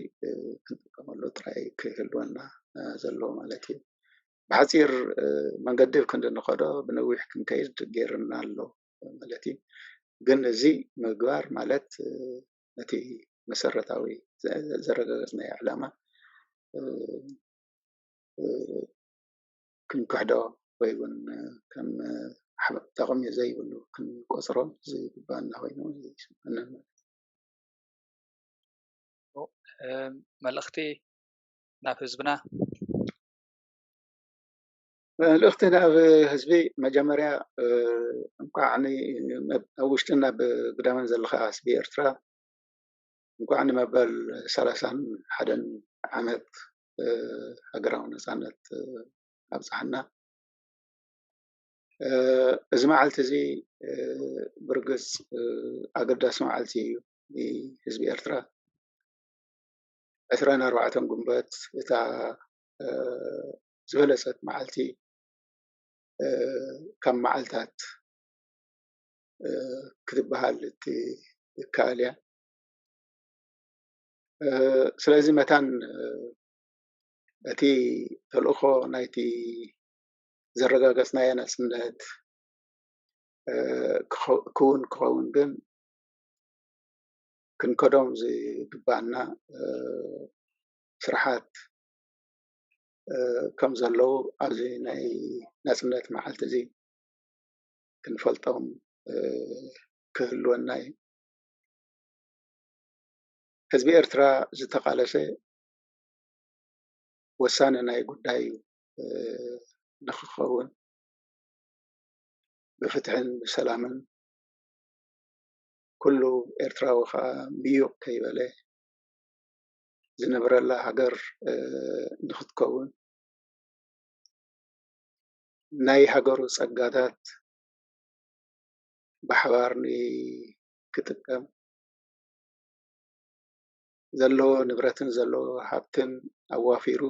ክንጥቀመሉ ጥራይ ክህልወና ዘለዎ ማለት እዩ ብሓፂር መንገዲ ክንዲ ንኸዶ ብነዊሕ ክንከይድ ገይርና ኣሎ ማለት እዩ ግን እዚ ምግባር ማለት ነቲ መሰረታዊ ዘረጋገፅናዮ ዕላማ ክንክሕዶ ወይውን ከም ጠቕሚ ዘይብሉ ክንቆፅሮም ዝግባአና ኮይኑ መልእኽቲ ናብ ህዝብና መልእኽቲ ናብ ህዝቢ መጀመርያ እንኳዕኒ ኣብ ውሽጥና ብግዳመን ዘለካ ህዝቢ ኤርትራ እንኳዕኒ መበል 31 ዓመት ሃገራዊ ነፃነት ኣብፅሓና እዚ መዓልቲ እዚ ብርግፅ ኣገዳሲ መዓልቲ እዩ ህዝቢ ኤርትራ 24 ጉንበት እታ ዝበለፀት መዓልቲ ከም መዓልታት ክትበሃል ትከኣል እያ ስለዚ መታን እቲ ተልእኾ ናይቲ ዘረጋገፅናዮ ናፅነት ክኸውን ግን ክንከዶም ዝግባአና ስራሓት ከም ዘለው ኣብዚ ናይ ናፅነት መዓልቲ እዚ ክንፈልጦም ክህልወና እዩ ህዝቢ ኤርትራ ዝተቃለሰ ወሳነ ናይ ጉዳይ ንክኸውን ብፍትሕን ብሰላምን ኩሉ ኤርትራዊ ከዓ ምዩቕ ከይበለ ዝነብረላ ሃገር ንክትከውን ናይ ሃገሩ ፀጋታት ብሓባር ክጥቀም ዘለዎ ንብረትን ዘለዎ ሃብትን ኣዋፊሩ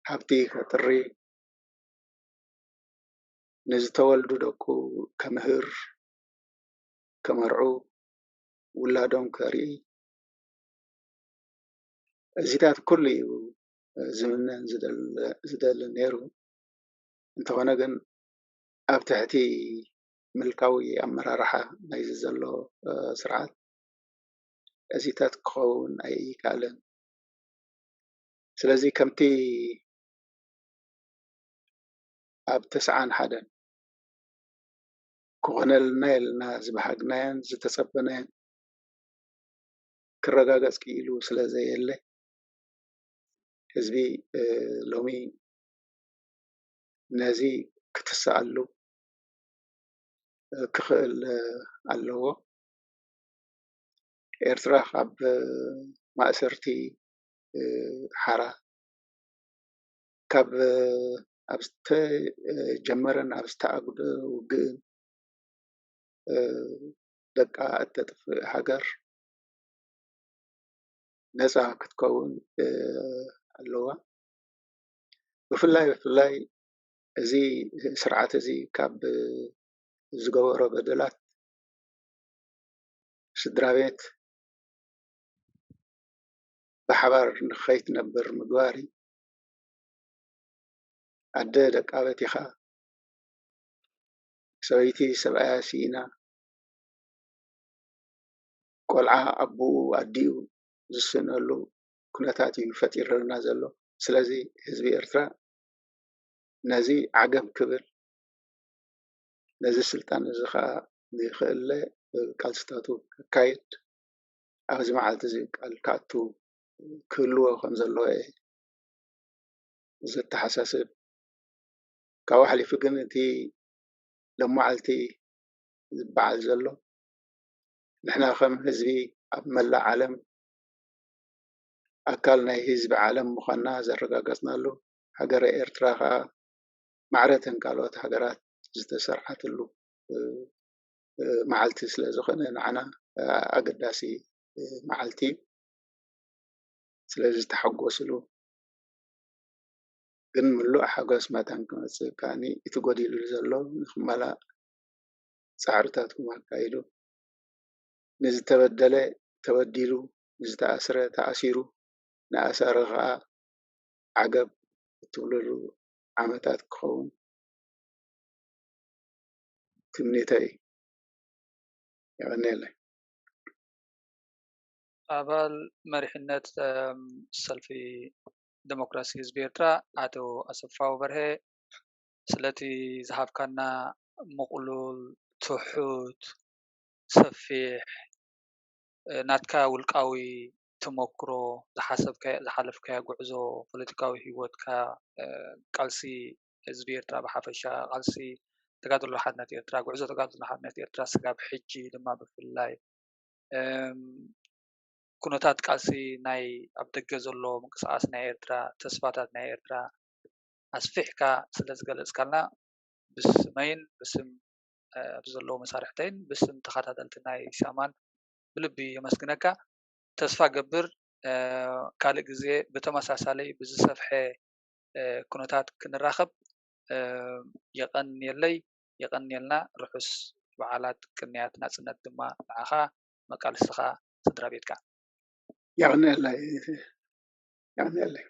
ሃብቲ ከጥሪ ንዝተወልዱ ደቁ ከምህር ከመርዑ ውላዶም ከርኢ እዚታት ኩሉ እዩ ዝምነን ዝደሊ ነይሩ እንተኾነ ግን ኣብ ትሕቲ ምልካዊ ኣመራርሓ ናይዚ ዘሎ ስርዓት እዚታት ክኸውን ኣይከኣለን ስለዚ ከምቲ ኣብ 91 ክኾነልና የለና ዝበሃግናየን ዝተፀበናየን ክረጋገፅ ክኢሉ ስለዘየለ ህዝቢ ሎሚ ነዚ ክትሰኣሉ ክኽእል ኣለዎ ኤርትራ ካብ ማእሰርቲ ሓራ ካብ ኣብ ዝተጀመረን ኣብ ዝተኣግደ ውግእን ደቃ እተጥፍእ ሃገር ነፃ ክትከውን ኣለዋ ብፍላይ እዚ ስርዓት እዚ ካብ ዝገበሮ በደላት ስድራ ቤት ብሓባር ንከይትነብር ምግባር ኣደ ደቃ በቲኻ ሰበይቲ ሰብኣያ ሲኢና ቆልዓ ኣቡኡ ኣዲኡ ዝስነሉ ኩነታት እዩ ፈጢርና ዘሎ ስለዚ ህዝቢ ኤርትራ ነዚ ዓገብ ክብል ነዚ ስልጣን እዚ ከዓ ንክእለ ቃልስታቱ ክካየድ ኣብዚ መዓልቲ እዚ ቃል ክኣቱ ክህልዎ ከም ዘለዎ ዘተሓሳስብ ካብኡ ሓሊፉ ግን እቲ ሎመዓልቲ ዝበዓል ዘሎ ንሕና ከም ህዝቢ ኣብ መላእ ዓለም ኣካል ናይ ህዝቢ ዓለም ምዃንና ዘረጋገፅናሉ ሃገረ ኤርትራ ከዓ ማዕረተን ካልኦት ሃገራት ዝተሰርሓትሉ መዓልቲ ስለ ዝኾነ ንዓና ኣገዳሲ መዓልቲ ስለዚ ዝተሓጎስሉ ግን ምሉእ ሓጎስ መጠን ክመፅእ ከዓኒ እቲ ጎዲሉ ዘሎ ንክመላእ ፃዕርታት ክማካይዱ ንዝተበደለ ተበዲሉ ንዝተኣስረ ተኣሲሩ ንኣሰረ ከዓ ዓገብ እትብልሉ ዓመታት ክኸውን ትምኒተይ ይቀኒየለይ ኣባል መሪሕነት ሰልፊ ዲሞክራሲ ህዝቢ ኤርትራ አቶ አሰፋው በርሄ ስለቲ ዝሃብካና ምቁሉል ትሑት ሰፊሕ ናትካ ውልቃዊ ተሞክሮ ዝሓለፍካዮ ጉዕዞ ፖለቲካዊ ሂወትካ ቃልሲ ህዝቢ ኤርትራ ብሓፈሻ ቃልሲ ተጋድሎ ሓድነት ኤርትራ ጉዕዞ ተጋድሎ ሓድነት ኤርትራ ስጋብ ሕጂ ድማ ብፍላይ ኩነታት ቃልሲ ናይ ኣብ ደገ ዘሎ ምንቅስቃስ ናይ ኤርትራ ተስፋታት ናይ ኤርትራ ኣስፊሕካ ስለ ዝገለጽካልና ብስመይን ብስም ኣብ ዘለዎ መሳርሕተይን ብስም ተኸታተልቲ ናይ ሻማን ብልቢ የመስግነካ ተስፋ ገብር ካልእ ግዜ ብተመሳሳለይ ብዝሰፍሐ ኩነታት ክንራኸብ የቀኒየልና ርሑስ በዓላት ቅንያት ናጽነት ድማ ንዓኻ መቃልስኻ ስድራ ቤትካ يغني الله